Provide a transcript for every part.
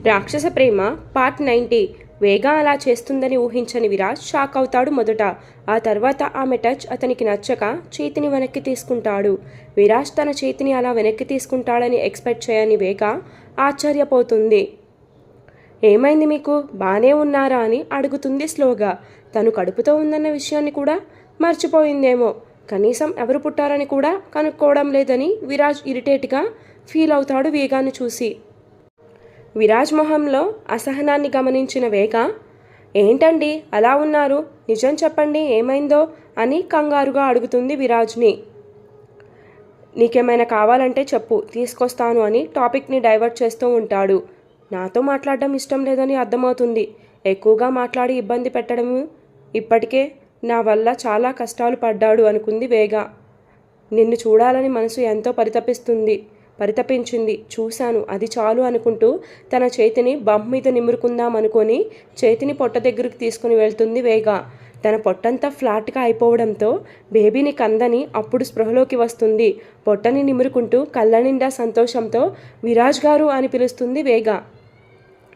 రాక్షస ప్రేమ పార్ట్ 90. వేగా అలా చేస్తుందని ఊహించని విరాజ్ షాక్ అవుతాడు మొదట. ఆ తర్వాత ఆమె టచ్ అతనికి నచ్చక చేతిని వెనక్కి తీసుకుంటాడు. విరాజ్ తన చేతిని అలా వెనక్కి తీసుకుంటాడని ఎక్స్పెక్ట్ చేయని వేగా ఆశ్చర్యపోతుంది. ఏమైంది మీకు, బానే ఉన్నారా అని అడుగుతుంది స్లోగా. తను కడుపుతో ఉందన్న విషయాన్ని కూడా మర్చిపోయిందేమో. కనీసం ఎవరు పుట్టారని కూడా కనుక్కోవడం లేదని విరాజ్ ఇరిటేట్గా ఫీల్ అవుతాడు వేగాను చూసి. విరాజ్ మొహంలో అసహనాన్ని గమనించిన వేగ, ఏంటండి అలా ఉన్నారు, నిజం చెప్పండి ఏమైందో అని కంగారుగా అడుగుతుంది విరాజ్ని. నీకేమైనా కావాలంటే చెప్పు, తీసుకొస్తాను అని టాపిక్ని డైవర్ట్ చేస్తూ ఉంటాడు. నాతో మాట్లాడడం ఇష్టం లేదని అర్థమవుతుంది. ఎక్కువగా మాట్లాడి ఇబ్బంది పెట్టడము. ఇప్పటికే నా వల్ల చాలా కష్టాలు పడ్డాడు అనుకుంది వేగ. నిన్ను చూడాలని మనసు ఎంతో పరితపించింది, చూశాను, అది చాలు అనుకుంటూ తన చేతిని బంప్ మీద నిమురుకుందాం అనుకొని చేతిని పొట్ట దగ్గరికి తీసుకుని వెళ్తుంది వేగ. తన పొట్టంతా ఫ్లాట్గా అయిపోవడంతో బేబీని కందని అప్పుడు స్పృహలోకి వస్తుంది. పొట్టని నిమురుకుంటూ కళ్ళ నిండా సంతోషంతో విరాజ్ గారు అని పిలుస్తుంది వేగ.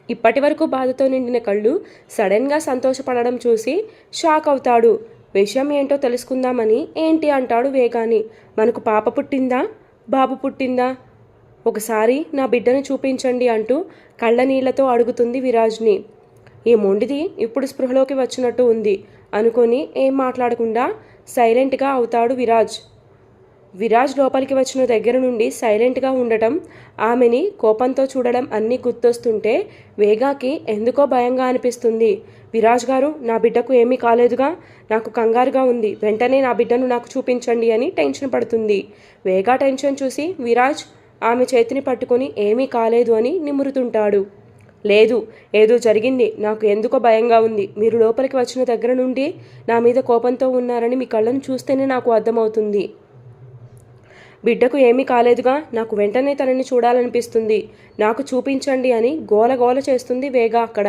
ఇప్పటి వరకు బాధతో నిండిన కళ్ళు సడన్గా సంతోషపడడం చూసి షాక్ అవుతాడు. విషయం ఏంటో తెలుసుకుందామని ఏంటి అంటాడు వేగాని. మనకు పాప పుట్టిందా, బాబు పుట్టిందా, ఒకసారి నా బిడ్డను చూపించండి అంటూ కళ్ళ నీళ్లతో అడుగుతుంది విరాజ్ని. ఈ మొండిది ఇప్పుడు స్పృహలోకి వచ్చినట్టు ఉంది అనుకొని ఏం మాట్లాడకుండా సైలెంట్గా అవుతాడు విరాజ్. విరాజ్ లోపలికి వచ్చిన దగ్గర నుండి సైలెంట్గా ఉండటం, ఆమెని కోపంతో చూడడం అన్నీ గుర్తొస్తుంటే వేగాకి ఎందుకో భయంగా అనిపిస్తుంది. విరాజ్ గారు, నా బిడ్డకు ఏమీ కాలేదుగా, నాకు కంగారుగా ఉంది, వెంటనే నా బిడ్డను నాకు చూపించండి అని టెన్షన్ పడుతుంది. వేగా టెన్షన్ చూసి విరాజ్ ఆమె చేతిని పట్టుకొని ఏమీ కాలేదు అని నిమురుతుంటాడు. లేదు, ఏదో జరిగింది, నాకు ఎందుకో భయంగా ఉంది. మీరు లోపలికి వచ్చిన దగ్గర నుండి నా మీద కోపంతో ఉన్నారని మీ కళ్ళను చూస్తేనే నాకు అర్థమవుతుంది. బిడ్డకు ఏమీ కాలేదుగా, నాకు వెంటనే తనని చూడాలనిపిస్తుంది, నాకు చూపించండి అని గోల చేస్తుంది వేగ అక్కడ.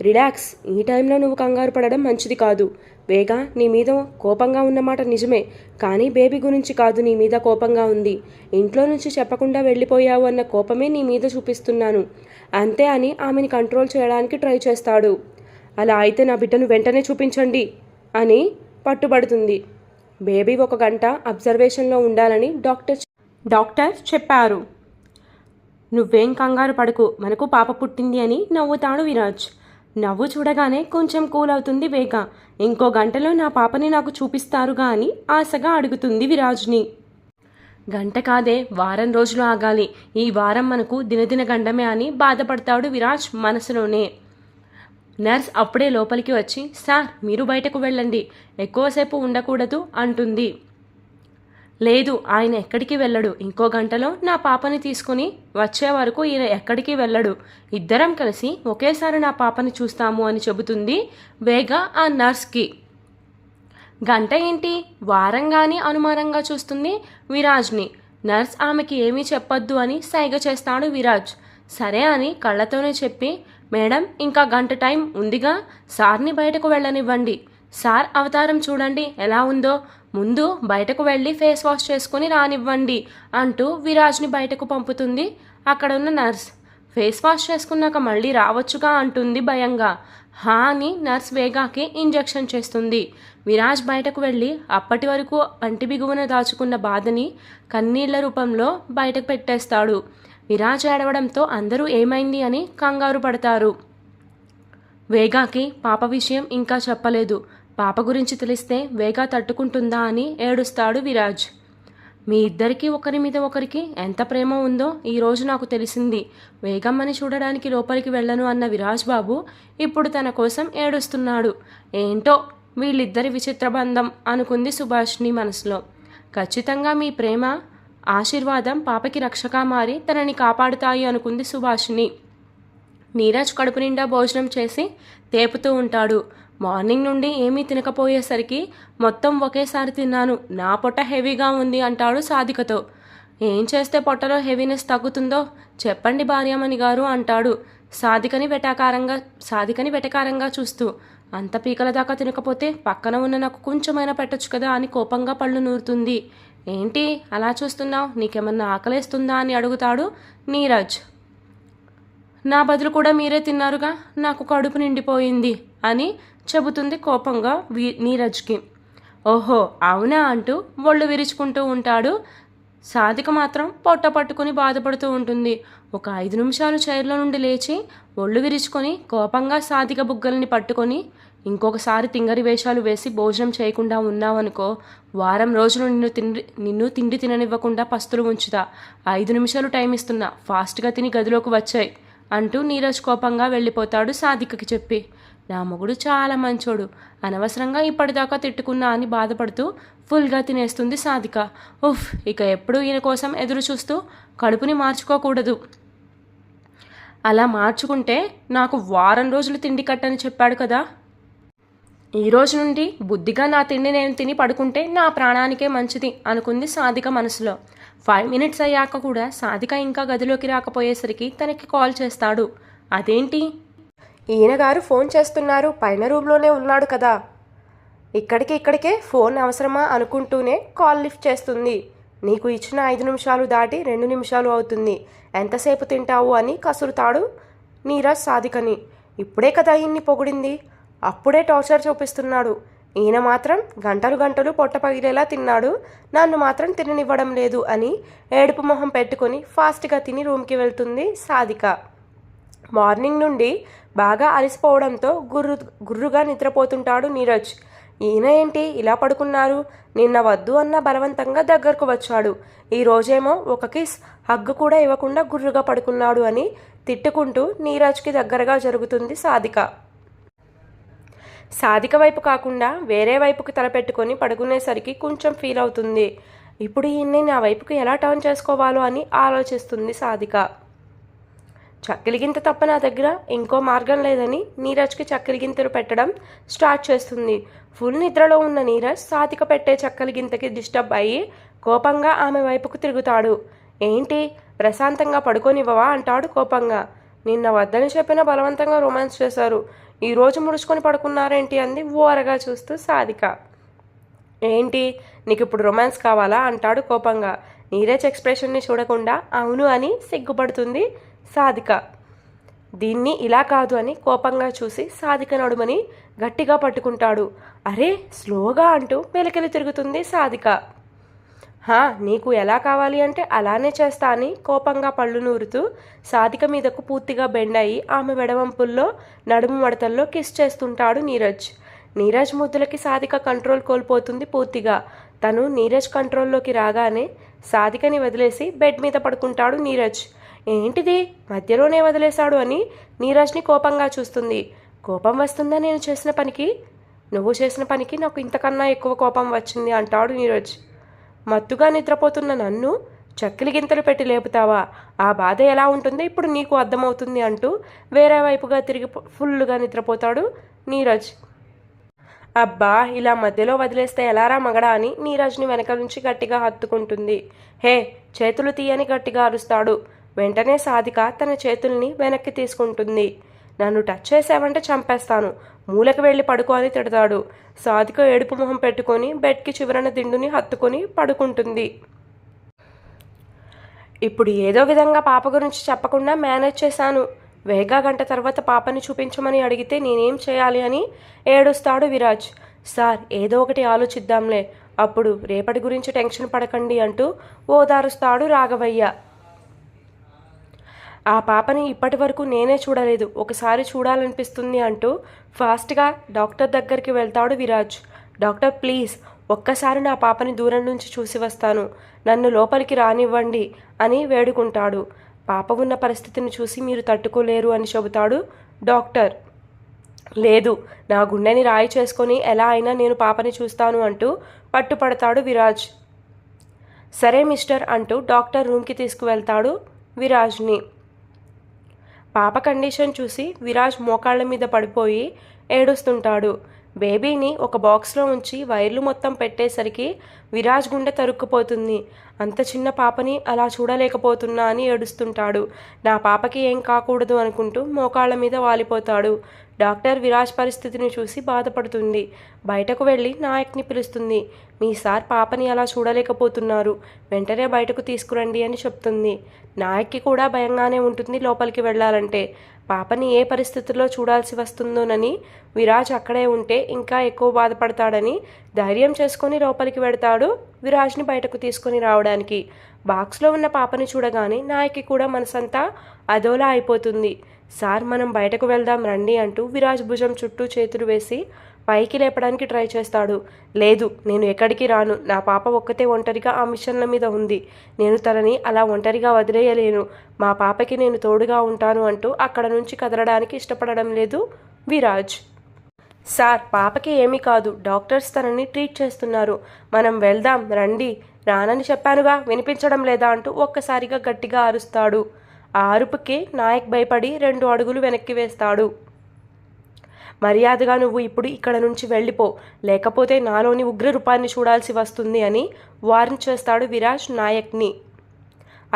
రిలాక్స్, ఈ టైంలో నువ్వు కంగారు పడడం మంచిది కాదు. వేగా, నీ మీద కోపంగా ఉన్నమాట నిజమే, కానీ బేబీ గురించి కాదు నీ మీద కోపంగా ఉంది. ఇంట్లో నుంచి చెప్పకుండా వెళ్ళిపోయావు అన్న కోపమే నీ మీద చూపిస్తున్నాను అంతే అని ఆమెని కంట్రోల్ చేయడానికి ట్రై చేస్తాడు. అలా అయితే నా బిడ్డను వెంటనే చూపించండి అని పట్టుబడుతుంది. బేబీ 1 గంట అబ్జర్వేషన్లో ఉండాలని డాక్టర్ చెప్పారు. నువ్వేం కంగారు పడకు, మనకు పాప పుట్టింది అని నవ్వుతాడు విరాజ్. నవ్వు చూడగానే కొంచెం కూల్ అవుతుంది వేగ. ఇంకో గంటలో నా పాపని నాకు చూపిస్తారుగా అని ఆశగా అడుగుతుంది విరాజ్ని. గంట కాదే, వారం రోజులు ఆగాలి, ఈ వారం మనకు దినదిన గండమే అని బాధపడతాడు విరాజ్ మనసులోనే. నర్స్ అప్పుడే లోపలికి వచ్చి, సార్ మీరు బయటకు వెళ్ళండి, ఎక్కువసేపు ఉండకూడదు అంటుంది. లేదు, ఆయన ఎక్కడికి వెళ్ళడు, ఇంకో గంటలో నా పాపని తీసుకుని వచ్చే వరకు ఈయన ఎక్కడికి వెళ్ళడు, ఇద్దరం కలిసి ఒకేసారి నా పాపని చూస్తాము అని చెబుతుంది వేగ ఆ నర్స్కి. గంట ఏంటి, వారంగాని అనుమానంగా చూస్తుంది విరాజ్ని. నర్స్ ఆమెకి ఏమీ చెప్పొద్దు అని సైగ చేస్తాడు విరాజ్. సరే అని కళ్ళతోనే చెప్పి, మేడం ఇంకా గంట టైం ఉందిగా, సార్ని బయటకు వెళ్ళనివ్వండి, సార్ అవతారం చూడండి ఎలా ఉందో, ముందు బయటకు వెళ్ళి ఫేస్ వాష్ చేసుకుని రానివ్వండి అంటూ విరాజ్ని బయటకు పంపుతుంది అక్కడ ఉన్న నర్స్. ఫేస్ వాష్ చేసుకున్నాక మళ్ళీ రావచ్చుగా అంటుంది భయంగా. హా అని నర్స్ వేగాకి ఇంజెక్షన్ చేస్తుంది. విరాజ్ బయటకు వెళ్ళి అప్పటి వరకు పంటి బిగువన దాచుకున్న బాధని కన్నీళ్ల రూపంలో బయటకు పెట్టేస్తాడు. విరాజ్ ఏడవడంతో అందరూ ఏమైంది అని కంగారు పడతారు. వేగాకి పాప విషయం ఇంకా చెప్పలేదు. పాప గురించి తెలిస్తే వేగా తట్టుకుంటుందా అని ఏడుస్తాడు విరాజ్. మీ ఇద్దరికీ ఒకరి మీద ఒకరికి ఎంత ప్రేమ ఉందో ఈరోజు నాకు తెలిసింది. వేగమ్మని చూడడానికి లోపలికి వెళ్ళను అన్న విరాజ్ బాబు ఇప్పుడు తన కోసం ఏడుస్తున్నాడు. ఏంటో వీళ్ళిద్దరి విచిత్ర బంధం అనుకుంది సుభాష్ని మనసులో. ఖచ్చితంగా మీ ప్రేమ ఆశీర్వాదం పాపకి రక్షగా మారి తనని కాపాడుతాయి అనుకుంది సుభాష్ని. నీరజ్ కడుపు నిండా భోజనం చేసి తేపుతూ ఉంటాడు. మార్నింగ్ నుండి ఏమీ తినకపోయేసరికి మొత్తం ఒకేసారి తిన్నాను, నా పొట్ట హెవీగా ఉంది అంటాడు సాధికతో. ఏం చేస్తే పొట్టలో హెవీనెస్ తగ్గుతుందో చెప్పండి భార్యామణి గారు అంటాడు సాధికని వెటకారంగా చూస్తూ. అంత పీకల దాకా తినకపోతే పక్కన ఉన్న నాకు కొంచెమైనా పెట్టొచ్చు కదా అని కోపంగా పళ్ళు నూరుతుంది. ఏంటి అలా చూస్తున్నావు, నీకేమన్నా ఆకలేస్తుందా అని అడుగుతాడు నీరజ్. నా బదులు కూడా మీరే తిన్నారుగా, నాకు కడుపు నిండిపోయింది అని చెబుతుంది కోపంగా నీరజ్కి. ఓహో అవునా అంటూ ఒళ్ళు విరుచుకుంటూ ఉంటాడు. సాధిక మాత్రం పొట్ట పట్టుకుని బాధపడుతూ ఉంటుంది. ఒక 5 నిమిషాలు చైర్లో నుండి లేచి ఒళ్ళు విరుచుకొని కోపంగా సాధిక బుగ్గల్ని పట్టుకొని, ఇంకొకసారి తింగరి వేషాలు వేసి భోజనం చేయకుండా ఉన్నావనుకో, వారం రోజులు నిన్ను తిండి తిననివ్వకుండా పస్తులు ఉంచుతా. 5 నిమిషాలు టైం ఇస్తున్నా, ఫాస్ట్గా తిని గదిలోకి వచ్చాయి అంటూ నీరజ్ కోపంగా వెళ్ళిపోతాడు సాధికకి చెప్పి. నా మొగుడు చాలా మంచోడు, అనవసరంగా ఇప్పటిదాకా తిట్టుకున్నా అని బాధపడుతూ ఫుల్గా తినేస్తుంది సాధిక. ఉఫ్, ఇక ఎప్పుడు ఈయన కోసం ఎదురు చూస్తూ కడుపుని మార్చుకోకూడదు. అలా మార్చుకుంటే నాకు వారం రోజులు తిండి కట్టని చెప్పాడు కదా. ఈ రోజు నుండి బుద్ధిగా నా తిండి నేను తిని పడుకుంటే నా ప్రాణానికే మంచిది అనుకుంది సాధిక మనసులో. 5 మినిట్స్ అయ్యాక కూడా సాధిక ఇంకా గదిలోకి రాకపోయేసరికి తనకి కాల్ చేస్తాడు. అదేంటి, ఈయనగారు ఫోన్ చేస్తున్నారు, పైన రూమ్లోనే ఉన్నాడు కదా. ఇక్కడికే ఫోన్ అవసరమా అనుకుంటూనే కాల్ లిఫ్ట్ చేస్తుంది. నీకు ఇచ్చిన 5 నిమిషాలు దాటి 2 నిమిషాలు అవుతుంది, ఎంతసేపు తింటావు అని కసురుతాడు నీరజ్ సాధికని. ఇప్పుడే కదా ఇన్ని పొగిడింది, అప్పుడే టార్చర్ చూపిస్తున్నాడు. ఈయన మాత్రం గంటలు పొట్ట పగిలేలా తిన్నాడు, నన్ను మాత్రం తిననివ్వడం లేదు అని ఏడుపు మొహం పెట్టుకొని ఫాస్ట్గా తిని రూమ్కి వెళ్తుంది సాధిక. మార్నింగ్ నుండి బాగా అలసిపోవడంతో గుర్రుగా నిద్రపోతుంటాడు నీరజ్. ఈయన ఏంటి ఇలా పడుకున్నారు, నిన్న వద్దు అన్న బలవంతంగా దగ్గరకు వచ్చాడు, ఈ రోజేమో ఒక కిస్ హగ్గు కూడా ఇవ్వకుండా గుర్రుగా పడుకున్నాడు అని తిట్టుకుంటూ నీరజ్కి దగ్గరగా జరుగుతుంది సాధిక. సాధిక వైపు కాకుండా వేరే వైపుకి తలపెట్టుకొని పడుకునేసరికి కొంచెం ఫీల్ అవుతుంది. ఇప్పుడు ఈయన్ని నా వైపుకి ఎలా టర్న్ చేసుకోవాలో అని ఆలోచిస్తుంది సాధిక. చక్కెలిగింత తప్ప నా దగ్గర ఇంకో మార్గం లేదని నీరజ్కి చక్కెలిగింతలు పెట్టడం స్టార్ట్ చేస్తుంది. ఫుల్ నిద్రలో ఉన్న నీరజ్ సాధిక పెట్టే చక్కెలిగింతకి డిస్టర్బ్ అయ్యి కోపంగా ఆమె వైపుకు తిరుగుతాడు. ఏంటి, ప్రశాంతంగా పడుకోనివ్వవా అంటాడు కోపంగా. నిన్న వద్దని చెప్పిన బలవంతంగా రొమాన్స్ చేశారు, ఈరోజు ముడుచుకొని పడుకున్నారేంటి అంది ఓరగా చూస్తూ సాధిక. ఏంటి, నీకు ఇప్పుడు రొమాన్స్ కావాలా అంటాడు కోపంగా. నీరజ్ ఎక్స్ప్రెషన్ని చూడకుండా అవును అని సిగ్గుపడుతుంది సాధిక. దీన్ని ఇలా కాదు అని కోపంగా చూసి సాధిక నడుమని గట్టిగా పట్టుకుంటాడు. అరే స్లోగా అంటూ మెలికలు తిరుగుతుంది సాధిక. నీకు ఎలా కావాలి అంటే అలానే చేస్తా అని కోపంగా పళ్ళు నూరుతూ సాధిక మీదకు పూర్తిగా బెండ్ అయ్యి ఆమె వెడవంపుల్లో నడుము మడతల్లో కిస్ చేస్తుంటాడు నీరజ్. నీరజ్ ముద్దులకి సాధిక కంట్రోల్ కోల్పోతుంది పూర్తిగా. తను నీరజ్ కంట్రోల్లోకి రాగానే సాధికని వదిలేసి బెడ్ మీద పడుకుంటాడు నీరజ్. ఏంటిది, మధ్యలోనే వదిలేశాడు అని నీరజ్ని కోపంగా చూస్తుంది. కోపం వస్తుందా నేను చేసిన పనికి? నువ్వు చేసిన పనికి నాకు ఇంతకన్నా ఎక్కువ కోపం వచ్చింది అంటాడు నీరజ్. మత్తుగా నిద్రపోతున్న నన్ను చక్కిలి గింతలు పెట్టి లేపుతావా, ఆ బాధ ఎలా ఉంటుందో ఇప్పుడు నీకు అర్థమవుతుంది అంటూ వేరే వైపుగా తిరిగి ఫుల్లుగా నిద్రపోతాడు నీరజ్. అబ్బా, ఇలా మధ్యలో వదిలేస్తే ఎలారా మగడా అని నీరజ్ని వెనక నుంచి గట్టిగా హత్తుకుంటుంది. హే, చేతులు తీయని గట్టిగా అరుస్తాడు. వెంటనే సాధిక తన చేతుల్ని వెనక్కి తీసుకుంటుంది. నన్ను టచ్ చేసావంటే చంపేస్తాను, మూలకు వెళ్ళి పడుకో అని తిడతాడు. సాధిక ఏడుపు మొహం పెట్టుకొని బెడ్కి చివరన దిండుని హత్తుకొని పడుకుంటుంది. ఇప్పుడు ఏదో విధంగా పాప గురించి చెప్పకుండా మేనేజ్ చేశాను. వేగా గంట తర్వాత పాపని చూపించమని అడిగితే నేనేం చేయాలి అని ఏడుస్తాడు విరాజ్. సార్, ఏదో ఒకటి ఆలోచిద్దాంలే, అప్పుడు రేపటి గురించి టెన్షన్ పడకండి అంటూ ఓదారుస్తాడు రాఘవయ్య. ఆ పాపని ఇప్పటి వరకు నేనే చూడలేదు, ఒకసారి చూడాలనిపిస్తుంది అంటూ ఫాస్ట్గా డాక్టర్ దగ్గరికి వెళ్తాడు విరాజ్. డాక్టర్ ప్లీజ్, ఒక్కసారి నా పాపని దూరం నుంచి చూసి వస్తాను, నన్ను లోపలికి రానివ్వండి అని వేడుకుంటాడు. పాప ఉన్న పరిస్థితిని చూసి మీరు తట్టుకోలేరు అని చెబుతాడు డాక్టర్. లేదు, నా గుండెని రాయి చేసుకొని ఎలా అయినా నేను పాపని చూస్తాను అంటూ పట్టుపడతాడు విరాజ్. సరే మిస్టర్ అంటూ డాక్టర్ రూమ్కి తీసుకువెళ్తాడు విరాజ్ని. పాప కండిషన్ చూసి విరాజ్ మోకాళ్ళ మీద పడిపోయి ఏడుస్తుంటాడు. బేబీని ఒక బాక్స్లో ఉంచి వైర్లు మొత్తం పెట్టేసరికి విరాజ్ గుండె తరుక్కుపోతుంది. అంత చిన్న పాపని అలా చూడలేకపోతున్నా అని ఏడుస్తుంటాడు. నా పాపకి ఏం కాకూడదు అనుకుంటూ మోకాళ్ళ మీద వాలిపోతాడు. డాక్టర్ విరాజ్ పరిస్థితిని చూసి బాధపడుతుంది. బయటకు వెళ్ళి నాయక్ని పిలుస్తుంది. మీ సార్ పాపని అలా చూడలేకపోతున్నారు, వెంటనే బయటకు తీసుకురండి అని చెప్తుంది. నాయక్కి కూడా భయంగానే ఉంటుంది లోపలికి వెళ్ళాలంటే. పాపని ఏ పరిస్థితుల్లో చూడాల్సి వస్తుందోనని విరాజ్ అక్కడే ఉంటే ఇంకా ఎక్కువ బాధపడతాడని ధైర్యం చేసుకొని లోపలికి వెడతాడు విరాజ్ని బయటకు తీసుకొని రావడానికి. బాక్స్లో ఉన్న పాపని చూడగానే నాయక్కి కూడా మనసంతా అదోలా అయిపోతుంది. సార్ మనం బయటకు వెళ్దాం రండి అంటూ విరాజ్ భుజం చుట్టూ చేతులు వేసి పైకి లేపడానికి ట్రై చేస్తాడు. లేదు, నేను ఎక్కడికి రాను. నా పాప ఒక్కతే ఒంటరిగా ఆ మిషన్ల మీద ఉంది. నేను తనని అలా ఒంటరిగా వదిలేయలేను. మా పాపకి నేను తోడుగా ఉంటాను అంటూ అక్కడ నుంచి కదలడానికి ఇష్టపడడం లేదు విరాజ్. సార్ పాపకి ఏమీ కాదు, డాక్టర్స్ తనని ట్రీట్ చేస్తున్నారు. మనం వెళ్దాం రండి. రానని చెప్పానుగా, వినిపించడం లేదా అంటూ ఒక్కసారిగా గట్టిగా అరుస్తాడు. ఆ అరుపుకి నాయక్ భయపడి 2 అడుగులు వెనక్కి వేస్తాడు. మర్యాదగా నువ్వు ఇప్పుడు ఇక్కడ నుంచి వెళ్ళిపో, లేకపోతే నాలోని ఉగ్ర రూపాన్ని చూడాల్సి వస్తుంది అని వార్న్ చేస్తాడు విరాజ్ నాయక్ని.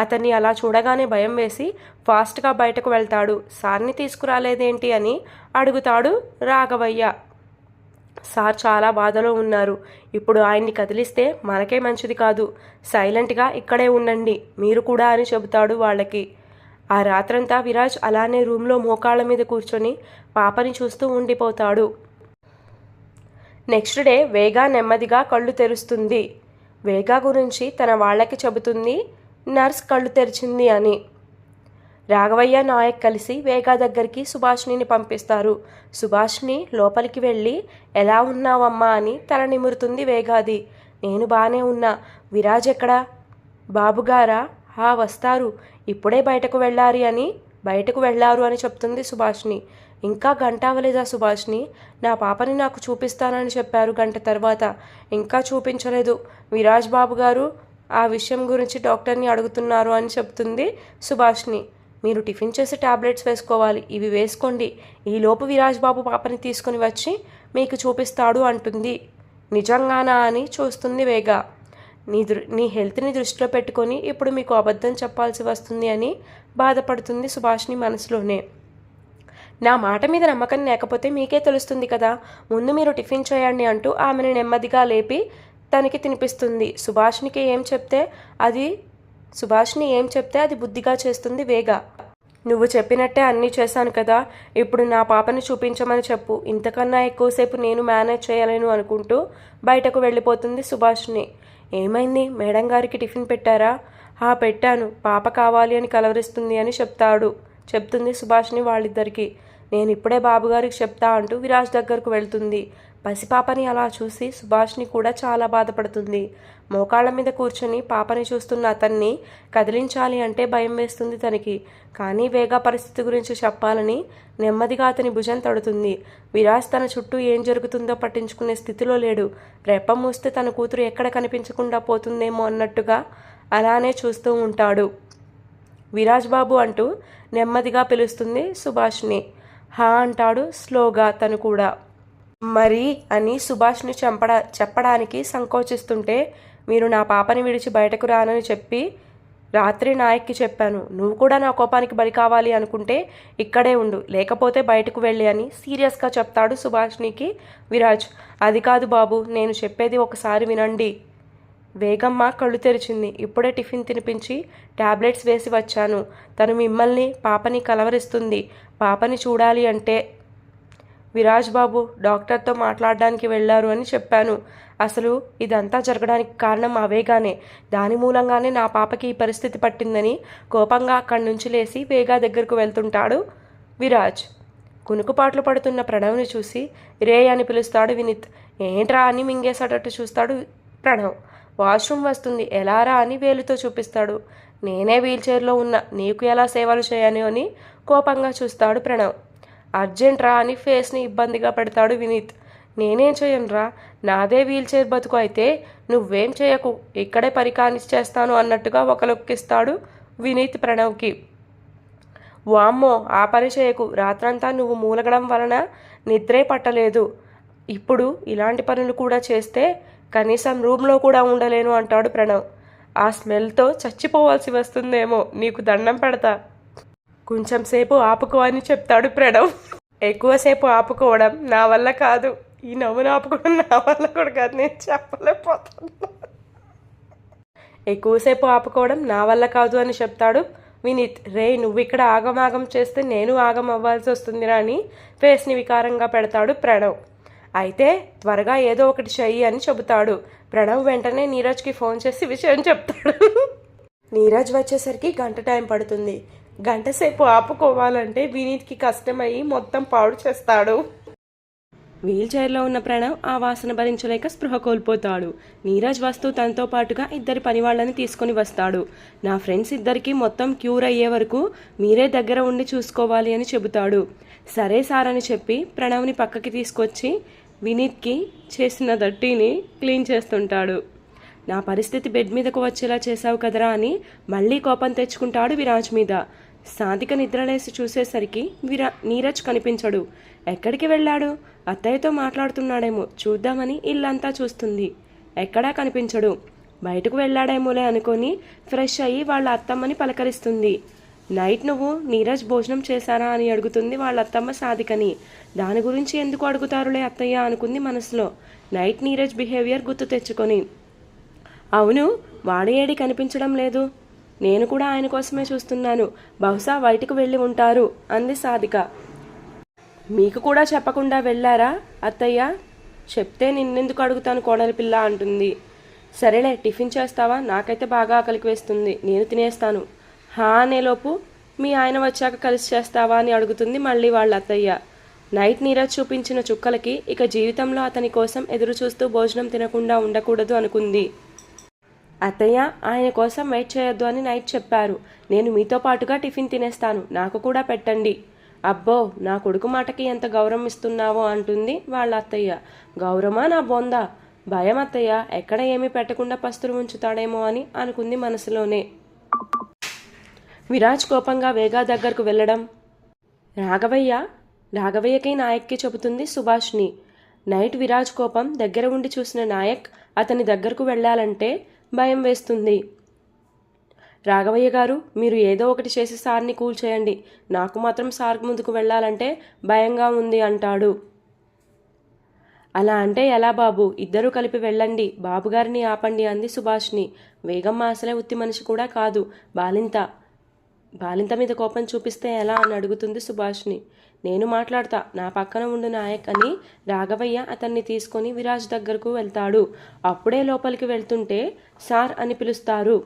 అతన్ని అలా చూడగానే భయం వేసి ఫాస్ట్గా బయటకు వెళ్తాడు. సార్ని తీసుకురాలేదేంటి అని అడుగుతాడు రాఘవయ్య. సార్ చాలా బాధలో ఉన్నారు. ఇప్పుడు ఆయన్ని కదిలిస్తే మనకే మంచిది కాదు. సైలెంట్గా ఇక్కడే ఉండండి మీరు కూడా అని చెబుతాడు వాళ్ళకి. ఆ రాత్రంతా విరాజ్ అలానే రూమ్లో మోకాళ్ళ మీద కూర్చొని పాపని చూస్తూ ఉండిపోతాడు. నెక్స్ట్ డే వేగా నెమ్మదిగా కళ్ళు తెరుస్తుంది. వేగా గురించి తన వాళ్ళకి చెబుతుంది నర్స్ కళ్ళు తెరిచింది అని. రాఘవయ్య నాయక్ కలిసి వేగా దగ్గరికి సుభాష్ని పంపిస్తారు. సుభాష్ని లోపలికి వెళ్ళి ఎలా ఉన్నావమ్మా అని తల నిమురుతుంది వేగాది. నేను బాగానే ఉన్నా. విరాజ్ ఎక్కడా? బాబుగారా? వస్తారు, ఇప్పుడే బయటకు వెళ్ళారు అని చెప్తుంది సుభాష్ని. ఇంకా గంట అవ్వలేదా సుభాష్ని? నా పాపని నాకు చూపిస్తానని చెప్పారు గంట తర్వాత, ఇంకా చూపించలేదు. విరాజ్ బాబు గారు ఆ విషయం గురించి డాక్టర్ని అడుగుతున్నారు అని చెప్తుంది సుభాష్ని. మీరు టిఫిన్ చేసి టాబ్లెట్స్ వేసుకోవాలి, ఇవి వేసుకోండి. ఈలోపు విరాజ్ బాబు పాపని తీసుకుని వచ్చి మీకు చూపిస్తాడు అంటుంది. నిజంగానా అని చూస్తుంది వేగా. నీ హెల్త్ని దృష్టిలో పెట్టుకొని ఇప్పుడు మీకు అబద్ధం చెప్పాల్సి వస్తుంది అని బాధపడుతుంది సుభాష్ని మనసులోనే. నా మాట మీద నమ్మకం లేకపోతే మీకే తెలుస్తుంది కదా, ముందు మీరు టిఫిన్ చేయండి అంటూ ఆమెను నెమ్మదిగా లేపి తనకి తినిపిస్తుంది. సుభాష్ని ఏం చెప్తే అది బుద్ధిగా చేస్తుంది వేగా. నువ్వు చెప్పినట్టే అన్నీ చేశాను కదా, ఇప్పుడు నా పాపని చూపించమని చెప్పు. ఇంతకన్నా ఎక్కువసేపు నేను మేనేజ్ చేయలేను అనుకుంటూ బయటకు వెళ్ళిపోతుంది సుభాష్ని. ఏమైంది, మేడం గారికి టిఫిన్ పెట్టారా? పెట్టాను, పాప కావాలి అని కలవరిస్తుంది అని చెప్తుంది సుభాష్ని వాళ్ళిద్దరికి. నేను ఇప్పుడే బాబుగారికి చెప్తా అంటూ విరాజ్ దగ్గరకు వెళ్తుంది. పసిపాపని అలా చూసి సుభాష్ని కూడా చాలా బాధపడుతుంది. మోకాళ్ళ మీద కూర్చొని పాపని చూస్తున్న అతన్ని కదిలించాలి అంటే భయం వేస్తుంది తనకి. కానీ వేగా పరిస్థితి గురించి చెప్పాలని నెమ్మదిగా అతని భుజం తడుతుంది. విరాజ్ తన చుట్టూ ఏం జరుగుతుందో పట్టించుకునే స్థితిలో లేడు. రెప్ప మూస్తే తన కూతురు ఎక్కడ కనిపించకుండా పోతుందేమో అన్నట్టుగా అలానే చూస్తూ ఉంటాడు. విరాజ్ బాబు అంటూ నెమ్మదిగా పిలుస్తుంది సుభాష్ని. అంటాడు స్లోగా తను కూడా. మరి అని సుభాష్ని చెప్పడానికి సంకోచిస్తుంటే, మీరు నా పాపని విడిచి బయటకు రానని చెప్పి రాత్రి నాయక్కి చెప్పాను. నువ్వు కూడా నా కోపానికి బలి కావాలి అనుకుంటే ఇక్కడే ఉండు, లేకపోతే బయటకు వెళ్ళి అని సీరియస్గా చెప్తాడు సుభాష్నికి విరాజ్. అది కాదు బాబు, నేను చెప్పేది ఒకసారి వినండి. వేగమ్మ కళ్ళు తెరిచింది. ఇప్పుడే టిఫిన్ తినిపించి టాబ్లెట్స్ వేసి వచ్చాను. తను మిమ్మల్ని పాపని కలవరిస్తుంది. పాపని చూడాలి అంటే విరాజ్ బాబు డాక్టర్తో మాట్లాడడానికి వెళ్ళారు అని చెప్పాను. అసలు ఇదంతా జరగడానికి కారణం వేగానే. దాని మూలంగానే నా పాపకి ఈ పరిస్థితి పట్టిందని కోపంగా అక్కడి నుంచి లేచి వేగా దగ్గరకు వెళ్తుంటాడు విరాజ్. కునుకుపాట్లు పడుతున్న ప్రణవ్ని చూసి రే అని పిలుస్తాడు వినీత్. ఏంట్రా అని మింగేసేటట్టు చూస్తాడు ప్రణవ్. వాష్రూమ్ వస్తుంది, ఎలారా అని వేలుతో చూపిస్తాడు. నేనే వీల్చైర్లో ఉన్నా, నీకు ఎలా సేవలు చేయను అని కోపంగా చూస్తాడు ప్రణవ్. అర్జెంట్ రా అని ఫేస్ని ఇబ్బందిగా పెడతాడు వినీత్. నేనేం చేయనురా, నాదే వీల్చైర్ బతుకు అయితే నువ్వేం చేయకు, ఇక్కడే పరికాని చేస్తాను అన్నట్టుగా ఒక లొక్కిస్తాడు వినీత్ ప్రణవ్కి. వామ్మో, ఆ పని చేయకు, రాత్రంతా నువ్వు మూలగడం వలన నిద్రే పట్టలేదు. ఇప్పుడు ఇలాంటి పనులు కూడా చేస్తే కనీసం రూమ్లో కూడా ఉండలేను అంటాడు ప్రణవ్. ఆ స్మెల్తో చచ్చిపోవాల్సి వస్తుందేమో, నీకు దండం పెడతా, కొంచెం సేపు ఆపుకో అని చెప్తాడు ప్రణవ్. ఎక్కువసేపు ఆపుకోవడం నా వల్ల కాదు. ఈ నవ్వును ఆపుకోవడం నా వల్ల కూడా కాదు, నేను చెప్పలేకపోతాను. ఎక్కువసేపు ఆపుకోవడం నా వల్ల కాదు అని చెప్తాడు వినీత్. రే, నువ్వు ఇక్కడ ఆగమాగం చేస్తే నేను ఆగం అవ్వాల్సి వస్తుందిరా అని ఫేస్ని వికారంగా పెడతాడు ప్రణవ్. అయితే త్వరగా ఏదో ఒకటి చెయ్యి అని చెబుతాడు. ప్రణవ్ వెంటనే నీరజ్కి ఫోన్ చేసి విషయం చెప్తాడు. నీరజ్ వచ్చేసరికి గంట టైం పడుతుంది. గంట సేపు ఆపుకోవాలంటే వినీత్కి కష్టమయ్యి మొత్తం పాడు చేస్తాడు. వీల్ చైర్లో ఉన్న ప్రణవ్ ఆ వాసన భరించలేక స్పృహ కోల్పోతాడు. నీరజ్ వస్తూ తనతో పాటుగా ఇద్దరి పనివాళ్ళని తీసుకొని వస్తాడు. నా ఫ్రెండ్స్ ఇద్దరికి మొత్తం క్యూర్ అయ్యే వరకు మీరే దగ్గర ఉండి చూసుకోవాలి అని చెబుతాడు. సరే సార్ అని చెప్పి ప్రణవ్ని పక్కకి తీసుకొచ్చి వినీత్కి చేసిన దట్టీని క్లీన్ చేస్తుంటాడు. నా పరిస్థితి బెడ్ మీదకు వచ్చేలా చేశావు కదరా అని మళ్ళీ కోపం తెచ్చుకుంటాడు విరాజ్ మీద. సాధిక నిద్రలేసి చూసేసరికి నీరజ్ కనిపించడు. ఎక్కడికి వెళ్ళాడు? అత్తయ్యతో మాట్లాడుతున్నాడేమో చూద్దామని ఇల్లంతా చూస్తుంది. ఎక్కడా కనిపించడు. బయటకు వెళ్ళాడేమోలే అనుకొని ఫ్రెష్ అయ్యి వాళ్ళ అత్తమ్మని పలకరిస్తుంది. నైట్ నువ్వు నీరజ్ భోజనం చేశారా అని అడుగుతుంది వాళ్ళ అత్తమ్మ సాధికని. దాని గురించి ఎందుకు అడుగుతారులే అత్తయ్య అనుకుంది మనసులో, నైట్ నీరజ్ బిహేవియర్ గుర్తు తెచ్చుకొని. అవును, వాడి ఏడి కనిపించడం లేదు. నేను కూడా ఆయన కోసమే చూస్తున్నాను. బహుశా బయటకు వెళ్ళి ఉంటారు అంది సాధిక. మీకు కూడా చెప్పకుండా వెళ్ళారా అత్తయ్య? చెప్తే నిన్నెందుకు అడుగుతాను కోడలి పిల్ల అంటుంది. సరేలే, టిఫిన్ చేస్తావా? నాకైతే బాగా ఆకలికి వేస్తుంది, నేను తినేస్తాను. హా అనేలోపు మీ ఆయన వచ్చాక కలిసి చేస్తావా అని అడుగుతుంది మళ్ళీ వాళ్ళ అత్తయ్య. నైట్ నీరజ్ చూపించిన చుక్కలకి ఇక జీవితంలో అతని కోసం ఎదురు చూస్తూ భోజనం తినకుండా ఉండకూడదు అనుకుంది. అత్తయ్య, ఆయన కోసం వెయిట్ చేయొద్దు అని నైట్ చెప్పారు. నేను మీతో పాటుగా టిఫిన్ తినేస్తాను, నాకు కూడా పెట్టండి. అబ్బో, నా కొడుకు మాటకి ఎంత గౌరవం ఇస్తున్నావో అంటుంది వాళ్ళ అత్తయ్య. గౌరవమా నా బొందా? భయం అత్తయ్య, ఎక్కడ ఏమీ పెట్టకుండా పస్తులు ఉంచుతాడేమో అని అనుకుంది మనసులోనే. విరాజ్ కోపంగా వేగా దగ్గరకు వెళ్ళడం రాఘవయ్యకి నాయక్కి చెబుతుంది సుభాష్ని. నైట్ విరాజ్ కోపం దగ్గర ఉండి చూసిన నాయక్ అతని దగ్గరకు వెళ్ళాలంటే భయం వేస్తుంది. రాఘవయ్య గారు, మీరు ఏదో ఒకటి చేసి సార్ని కూల్ చేయండి, నాకు మాత్రం సార్ ముందుకు వెళ్ళాలంటే భయంగా ఉంది అంటాడు. అలా అంటే ఎలా బాబు, ఇద్దరూ కలిపి వెళ్ళండి, బాబుగారిని ఆపండి అంది సుభాష్ని. వేగమ్మ అసలే ఉత్తి మనిషి కూడా కాదు, బాలింత మీద కోపం చూపిస్తే ఎలా అని అడుగుతుంది సుభాష్ని. నేను మాట్లాడతా, నా పక్కన ఉండు నాయక్ అని రాఘవయ్య అతన్ని తీసుకొని విరాజ్ దగ్గరకు వెళ్తాడు. అప్పుడే లోపలికి వెళ్తుంటే సార్ అని పిలుస్తారు.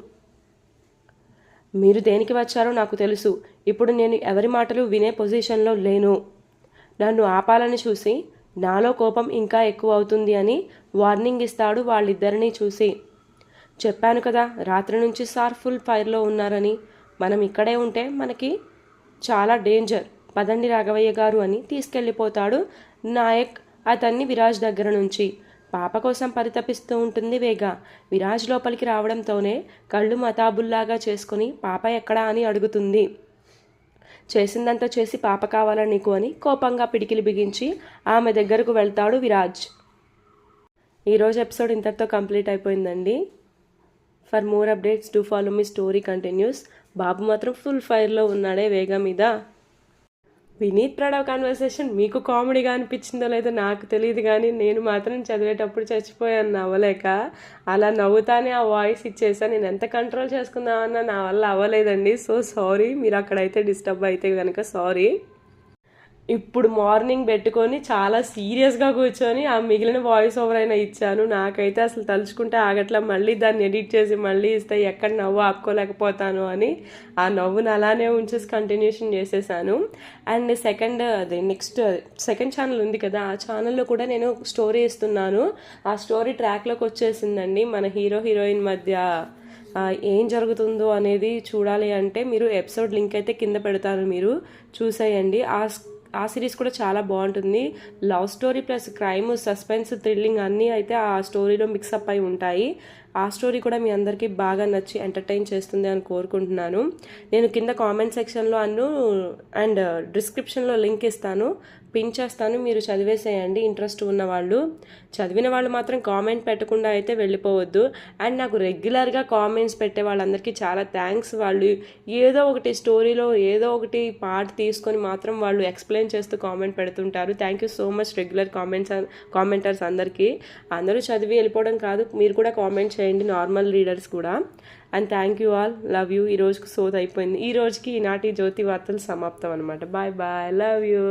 మీరు దేనికి వచ్చారో నాకు తెలుసు. ఇప్పుడు నేను ఎవరి మాటలు వినే పొజిషన్లో లేను. నన్ను ఆపాలని చూసి నాలో కోపం ఇంకా ఎక్కువ అవుతుంది అని వార్నింగ్ ఇస్తాడు వాళ్ళిద్దరినీ చూసి. చెప్పాను కదా, రాత్రి నుంచి సార్ ఫుల్ ఫైర్లో ఉన్నారని. మనం ఇక్కడే ఉంటే మనకి చాలా డేంజర్. పదండి రాఘవయ్య గారు అని తీసుకెళ్ళిపోతాడు నాయక్ అతన్ని విరాజ్ దగ్గర నుంచి. పాప కోసం పరితపిస్తూ ఉంటుంది వేగ. విరాజ్ లోపలికి రావడంతోనే కళ్ళు మతాబుల్లాగా చేసుకుని పాప ఎక్కడా అని అడుగుతుంది. చేసిందంతా చేసి పాప కావాలా నీకు అని కోపంగా పిడికిలి బిగించి ఆమె దగ్గరకు వెళ్తాడు విరాజ్. ఈరోజు ఎపిసోడ్ ఇంతటితో కంప్లీట్ అయిపోయిందండి. For more updates do follow me story continues. బాబు మాత్రం ఫుల్ ఫైర్లో ఉన్నాడే వేగ మీద. వినీత్ ప్రణవ్ కాన్వర్సేషన్ మీకు కామెడీగా అనిపించిందో లేదో నాకు తెలియదు, కానీ నేను మాత్రం చదివేటప్పుడు చచ్చిపోయాను నవ్వలేక. అలా నవ్వుతానే ఆ వాయిస్ ఇచ్చేసాను. నేను ఎంత కంట్రోల్ చేసుకుందామన్నా నా వల్ల అవ్వలేదండి. సో సారీ, మీరు అక్కడైతే డిస్టర్బ్ అయితే కనుక సారీ. ఇప్పుడు మార్నింగ్ పెట్టుకొని చాలా సీరియస్గా కూర్చొని ఆ మిగిలిన వాయిస్ ఓవర్ అయినా ఇచ్చాను. నాకైతే అసలు తలుచుకుంటే ఆగట్లా. మళ్ళీ దాన్ని ఎడిట్ చేసి మళ్ళీ ఇస్తే ఎక్కడ నవ్వు ఆపుకోలేకపోతాను అని ఆ నవ్వును అలానే ఉంచేసి కంటిన్యూషన్ చేసేసాను. అండ్ నెక్స్ట్ సెకండ్ ఛానల్ ఉంది కదా, ఆ ఛానల్లో కూడా నేను స్టోరీ ఇస్తున్నాను. ఆ స్టోరీ ట్రాక్లోకి వచ్చేసిందండి. మన హీరో హీరోయిన్ మధ్య ఏం జరుగుతుందో అనేది చూడాలి అంటే మీరు ఎపిసోడ్ లింక్ అయితే కింద పెడతాను, మీరు చూసేయండి. ఆ సిరీస్ కూడా చాలా బాగుంటుంది. Love story plus crime, suspense, thrilling అన్నీ అయితే ఆ స్టోరీలో మిక్సప్ అయి ఉంటాయి. ఆ స్టోరీ కూడా మీ అందరికీ బాగా నచ్చి ఎంటర్టైన్ చేస్తుంది అని కోరుకుంటున్నాను. నేను కింద కామెంట్ సెక్షన్లో అండ్ డిస్క్రిప్షన్లో లింక్ ఇస్తాను, పిన్ చేస్తాను, మీరు చదివేసేయండి ఇంట్రెస్ట్ ఉన్న వాళ్ళు. చదివిన వాళ్ళు మాత్రం కామెంట్ పెట్టకుండా అయితే వెళ్ళిపోవద్దు. అండ్ నాకు రెగ్యులర్గా కామెంట్స్ పెట్టే వాళ్ళందరికీ చాలా థ్యాంక్స్. వాళ్ళు ఏదో ఒకటి స్టోరీలో ఏదో ఒకటి పార్ట్ తీసుకొని మాత్రం వాళ్ళు ఎక్స్ప్లెయిన్ చేస్తూ కామెంట్ పెడుతుంటారు. Thank you so much regular commenters అందరికీ. అందరూ చదివి వెళ్ళిపోవడం కాదు, మీరు కూడా కామెంట్ చేయండి, నార్మల్ రీడర్స్ కూడా. And thank you all, love you. ఈ రోజుకి సోది అయిపోయింది. ఈ రోజుకి ఈనాటి జ్యోతి వార్తలు సమాప్తం అనమాట. Bye bye, love you.